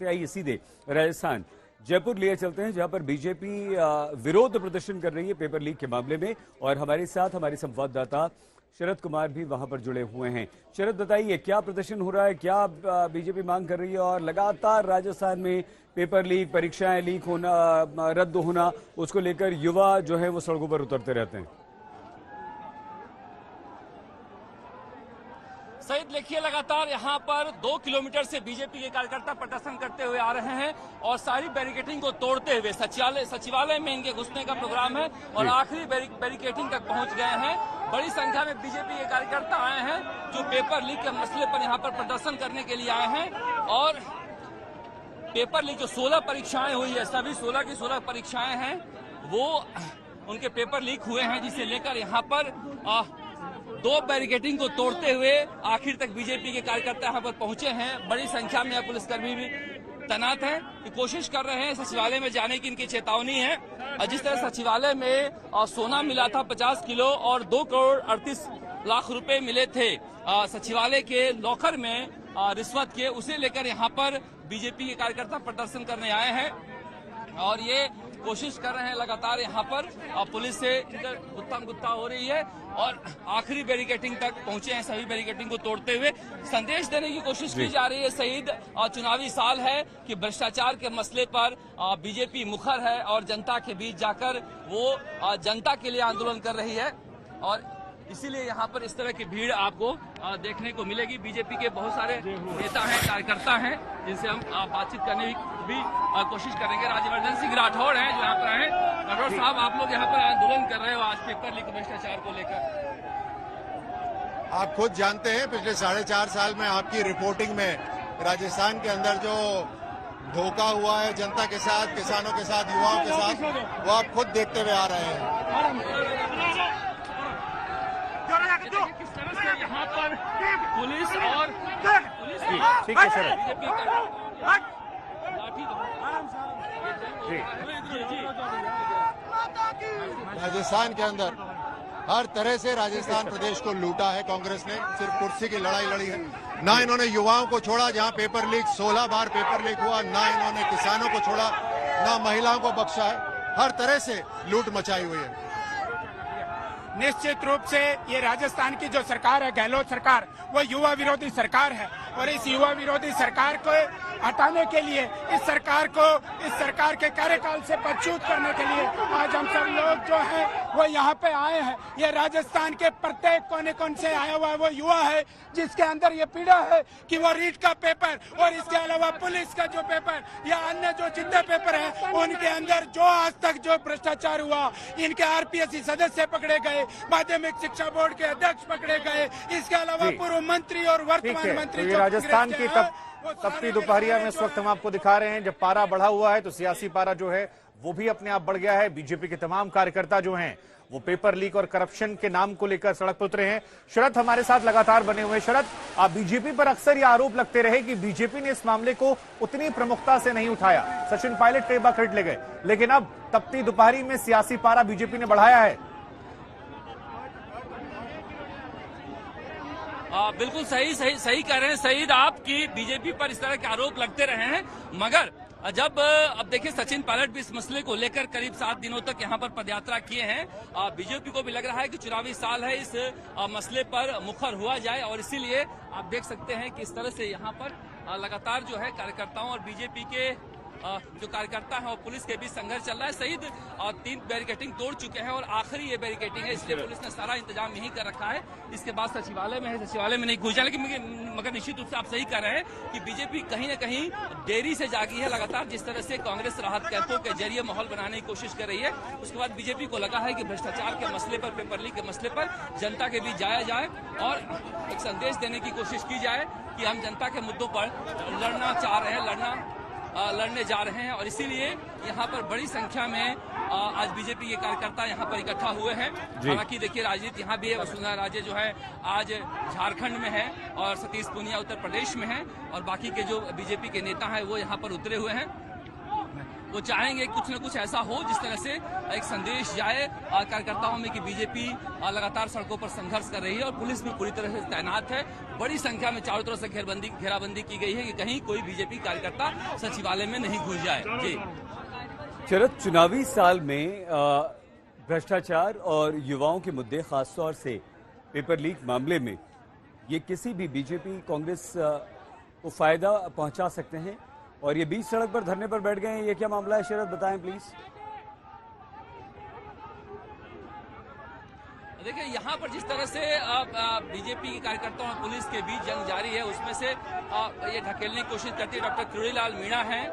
करते हैं। आइए सीधे राजस्थान जयपुर लिए चलते हैं, जहां पर बीजेपी विरोध प्रदर्शन कर रही है पेपर लीक के मामले में। और हमारे साथ हमारे संवाददाता शरद कुमार भी वहां पर जुड़े हुए हैं। शरद, बताइए क्या प्रदर्शन हो रहा है, क्या बीजेपी मांग कर रही है? और लगातार राजस्थान में पेपर लीक, परीक्षाएं लीक होना, रद्द होना, उसको लेकर युवा जो है वो सड़कों पर उतरते रहते हैं। सईद, देखिए लगातार यहाँ पर 2 किलोमीटर से बीजेपी के कार्यकर्ता प्रदर्शन करते हुए आ रहे हैं और सारी बैरिकेडिंग को तोड़ते हुए सचिवालय में इनके घुसने का प्रोग्राम है और आखिरी बैरिकेडिंग तक पहुंच गए हैं। बड़ी संख्या में बीजेपी के कार्यकर्ता आए हैं जो पेपर लीक के मसले पर यहाँ पर प्रदर्शन करने के लिए आए हैं। और पेपर लीक जो 16 परीक्षाएं हुई है, सभी 16 की 16 परीक्षाएं हैं, वो उनके पेपर लीक हुए हैं, जिसे लेकर यहाँ पर 2 बैरिकेडिंग को तोड़ते हुए आखिर तक बीजेपी के कार्यकर्ता यहाँ पर पहुंचे हैं। बड़ी संख्या में पुलिसकर्मी भी तैनात हैं, कि कोशिश कर रहे हैं सचिवालय में जाने की इनकी चेतावनी है। जिस तरह सचिवालय में सोना मिला था 50 किलो और 2 करोड़ 38 लाख रुपए मिले थे सचिवालय के लॉकर में रिश्वत के, उसे लेकर यहाँ पर बीजेपी के कार्यकर्ता प्रदर्शन करने आए हैं और ये कोशिश कर रहे हैं लगातार यहाँ पर पुलिस से गुत्था हो रही है और आखिरी बैरिकेडिंग तक पहुंचे हैं। सभी बैरिकेडिंग को तोड़ते हुए संदेश देने की कोशिश की जा रही है। सईद, चुनावी साल है कि भ्रष्टाचार के मसले पर बीजेपी मुखर है और जनता के बीच जाकर वो जनता के लिए आंदोलन कर रही है और इसीलिए यहाँ पर इस तरह की भीड़ आपको देखने को मिलेगी। बीजेपी के बहुत सारे नेता हैं, कार्यकर्ता हैं, जिनसे हम बातचीत करने की भी कोशिश करेंगे। राज्यवर्धन सिंह राठौड़ हैं जो यहाँ पर आए। राठौड़ साहब, आप लोग यहाँ पर आंदोलन कर रहे हो आज पेपर लीक भ्रष्टाचार को लेकर। आप खुद जानते हैं पिछले 4.5 साल में आपकी रिपोर्टिंग में राजस्थान के अंदर जो धोखा हुआ है जनता के साथ, किसानों के साथ, युवाओं के साथ, वो आप खुद देखते हुए आ रहे हैं। किस तरह से यहाँ पर पुलिस और ठीक है सर, राजस्थान के अंदर हर तरह से राजस्थान प्रदेश को लूटा है कांग्रेस ने। सिर्फ कुर्सी की लड़ाई लड़ी है, ना इन्होंने युवाओं को छोड़ा। जहां पेपर लीक 16 बार पेपर लीक हुआ, ना इन्होंने किसानों को छोड़ा, ना महिलाओं को बख्शा है। हर तरह से लूट मचाई हुई है। निश्चित रूप से ये राजस्थान की जो सरकार है, गहलोत सरकार, वो युवा विरोधी सरकार है और इस युवा विरोधी सरकार को हटाने के लिए, इस सरकार के कार्यकाल से पदच्युत करने के लिए आज हम सब लोग जो हैं वो यहाँ पे आए हैं। ये राजस्थान के प्रत्येक कोने से आया हुआ है वो युवा है, जिसके अंदर ये पीड़ा है कि वो रीट का पेपर और इसके अलावा पुलिस का जो पेपर या अन्य जो जितने पेपर हैं उनके अंदर जो आज तक जो भ्रष्टाचार हुआ, इनके आरपीएससी सदस्य पकड़े गए, माध्यमिक शिक्षा बोर्ड के अध्यक्ष पकड़े गए, इसके अलावा पूर्व मंत्री और वर्तमान मंत्री जो राजस्थान की तपती दोपहरिया में इस वक्त हम आपको दिखा रहे हैं। जब पारा बढ़ा हुआ है तो सियासी पारा जो है वो भी अपने आप बढ़ गया है। बीजेपी के तमाम कार्यकर्ता जो हैं वो पेपर लीक और करप्शन के नाम को लेकर सड़क पर उतरे हैं। शरद हमारे साथ लगातार बने हुए। शरद, बीजेपी पर अक्सर ये आरोप लगते रहे कि बीजेपी ने इस मामले को उतनी प्रमुखता से नहीं उठाया। सचिन पायलट कई बार क्रेडिट ले गए, लेकिन अब तपती दोपहरी में सियासी पारा बीजेपी ने बढ़ाया है। बिल्कुल सही कह रहे हैं सईद आप, कि बीजेपी पर इस तरह के आरोप लगते रहे हैं, मगर जब अब देखिए सचिन पायलट भी इस मसले को लेकर करीब 7 दिनों तक यहाँ पर पदयात्रा किए हैं। बीजेपी को भी लग रहा है कि चुनावी साल है, इस मसले पर मुखर हुआ जाए और इसीलिए आप देख सकते हैं कि इस तरह से यहाँ पर लगातार जो है कार्यकर्ताओं और बीजेपी के जो कार्यकर्ता हैं और पुलिस के बीच संघर्ष चल रहा है। सईद 3 बैरिकेडिंग तोड़ चुके हैं और आखिरी ये बैरिकेडिंग है, इसलिए पुलिस ने सारा इंतजाम यहीं कर रखा है। इसके बाद सचिवालय में है, सचिवालय में नहीं घुस जाए। लेकिन मगर निश्चित रूप से आप सही कर रहे हैं कि बीजेपी कहीं न कहीं देरी से जागी है। लगातार जिस तरह से कांग्रेस राहत कैंपों के जरिए माहौल बनाने की कोशिश कर रही है, उसके बाद बीजेपी को लगा है कि भ्रष्टाचार के मसले पर, पेपर लीक के मसले पर जनता के बीच जाया जाए और एक संदेश देने की कोशिश की जाए कि हम जनता के मुद्दों पर लड़ना चाह रहे हैं, लड़ने जा रहे हैं और इसीलिए यहाँ पर बड़ी संख्या में आज बीजेपी के कार्यकर्ता यहाँ पर इकट्ठा हुए हैं। हालांकि देखिए राजनीति यहाँ भी है। वसुंधरा राजे जो है आज झारखंड में है और सतीश पूनिया उत्तर प्रदेश में है और बाकी के जो बीजेपी के नेता हैं वो यहाँ पर उतरे हुए हैं। वो चाहेंगे कुछ न कुछ ऐसा हो जिस तरह से एक संदेश जाए कार्यकर्ताओं में कि बीजेपी लगातार सड़कों पर संघर्ष कर रही है और पुलिस भी पूरी तरह से तैनात है। बड़ी संख्या में चारों तरफ से घेराबंदी की गई है कि कहीं कोई बीजेपी कार्यकर्ता सचिवालय में नहीं घुस जाए। जी शरद, चुनावी साल में भ्रष्टाचार और युवाओं के मुद्दे, खासतौर से पेपर लीक मामले में, ये किसी भी बीजेपी कांग्रेस को फायदा पहुंचा सकते हैं और ये बीच सड़क पर धरने पर बैठ गए हैं। ये क्या मामला है शरद, बताएं प्लीज। देखिए, यहाँ पर जिस तरह से बीजेपी के कार्यकर्ताओं और पुलिस के बीच जंग जारी है, उसमें से ये ढकेलने की कोशिश करती है। डॉक्टर किरोड़ीलाल मीणा हैं,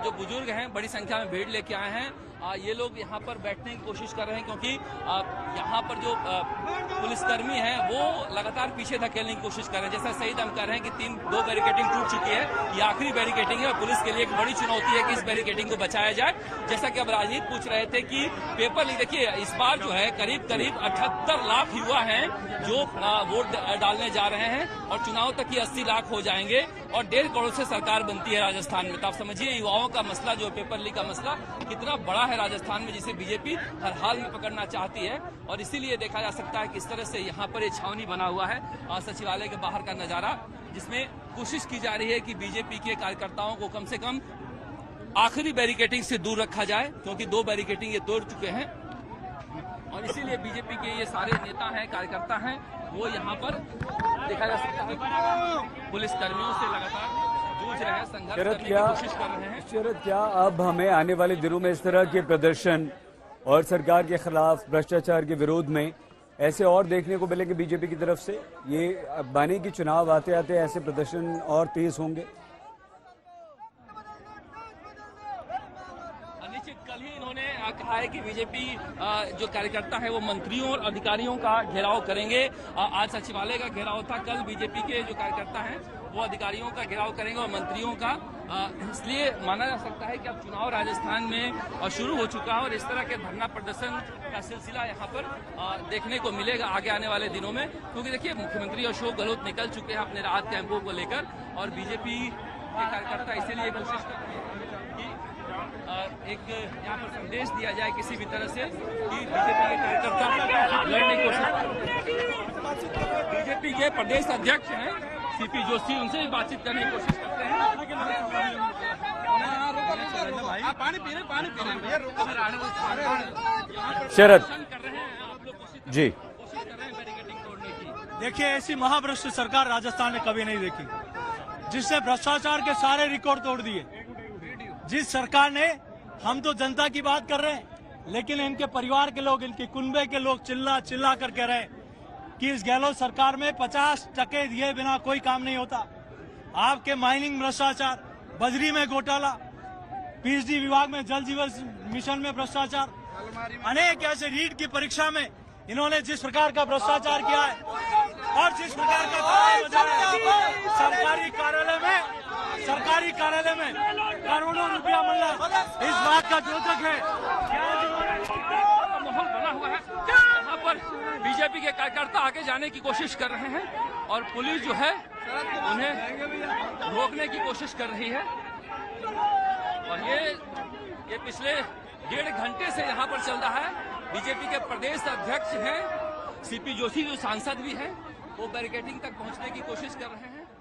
जो बुजुर्ग हैं, बड़ी संख्या में भीड़ लेके आए हैं। ये लोग यहाँ पर बैठने की कोशिश कर रहे हैं क्योंकि यहाँ पर जो पुलिसकर्मी हैं वो लगातार पीछे धकेलने की कोशिश कर रहे हैं। जैसा सईद हम कह रहे हैं कि दो बैरिकेडिंग टूट चुकी है, ये आखिरी बैरिकेडिंग है और पुलिस के लिए एक बड़ी चुनौती है कि इस बैरिकेडिंग को बचाया जाए। जैसा कि अब राजनीति पूछ रहे थे कि पेपर लीक, देखिए इस बार जो है करीब 78 लाख युवा हैं जो वोट डालने जा रहे हैं और चुनाव तक ही 80 लाख हो जाएंगे और 1.5 करोड़ से सरकार बनती है राजस्थान में। तो आप समझिए युवाओं का मसला, जो पेपर लीक का मसला कितना बड़ा है राजस्थान में, जिसे बीजेपी हर हाल में पकड़ना चाहती है। और इसीलिए देखा जा सकता है कि इस तरह से यहाँ पर ये छावनी बना हुआ है सचिवालय के बाहर का नजारा, जिसमें कोशिश की जा रही है कि बीजेपी के कार्यकर्ताओं को कम से कम आखिरी बैरिकेडिंग से दूर रखा जाए, क्योंकि 2 बैरिकेडिंग ये तोड़ चुके हैं और इसीलिए बीजेपी के ये सारे नेता हैं, कार्यकर्ता हैं, वो यहाँ पर देखा जा सकता है पुलिस कर्मियों से लगातार जूझ रहे हैं, संघर्ष करने की कोशिश कर रहे हैं। शरद, क्या अब हमें आने वाले दिनों में इस तरह के प्रदर्शन और सरकार के खिलाफ भ्रष्टाचार के विरोध में ऐसे और देखने को मिलेंगे बीजेपी की तरफ से? ये माने कि चुनाव आते आते ऐसे प्रदर्शन और तेज होंगे? कल ही इन्होंने कहा है कि बीजेपी जो कार्यकर्ता है वो मंत्रियों और अधिकारियों का घेराव करेंगे। आज सचिवालय का घेराव था, कल बीजेपी के जो कार्यकर्ता हैं वो अधिकारियों का घेराव करेंगे और मंत्रियों का। इसलिए माना जा सकता है कि अब चुनाव राजस्थान में शुरू हो चुका है और इस तरह के धरना प्रदर्शन का सिलसिला यहाँ पर देखने को मिलेगा आगे आने वाले दिनों में। क्योंकि देखिए, मुख्यमंत्री अशोक गहलोत निकल चुके हैं अपने राहत कैंपों को लेकर और बीजेपी के कार्यकर्ता इसीलिए कोशिश कर रहे हैं कि एक यहाँ पर संदेश दिया जाए किसी भी तरह से कि बीजेपी के कार्यकर्ता लड़ने की कोशिश। बीजेपी के प्रदेश अध्यक्ष हैं सीपी जोशी, उनसे भी बातचीत करने की कोशिश करते हैं। शरद जी, देखिए, ऐसी महाभ्रष्ट सरकार राजस्थान ने कभी नहीं देखी, जिसने भ्रष्टाचार के सारे रिकॉर्ड तोड़ दिए। जिस सरकार ने, हम तो जनता की बात कर रहे हैं, लेकिन इनके परिवार के लोग, इनके कुनबे के लोग चिल्ला कर कह रहे हैं कि इस गहलोत सरकार में 50% दिए बिना कोई काम नहीं होता। आपके माइनिंग भ्रष्टाचार, बजरी में घोटाला, पीएचडी विभाग में, जल जीवन मिशन में भ्रष्टाचार, अनेक ऐसे रीट की परीक्षा में इन्होंने जिस प्रकार का भ्रष्टाचार किया है और जिस प्रकार का सरकारी कार्यालय में करोड़ों रुपया मिलना, इस बात का द्योतक है। माहौल बना हुआ है, यहाँ पर बीजेपी के कार्यकर्ता आगे जाने की कोशिश कर रहे हैं और पुलिस जो है उन्हें रोकने की कोशिश कर रही है। और ये पिछले 1.5 घंटे से यहाँ पर चल रहा है। बीजेपी के प्रदेश अध्यक्ष हैं सीपी जोशी, जो सांसद भी हैं, वो बैरिकेडिंग तक पहुंचने की कोशिश कर रहे हैं।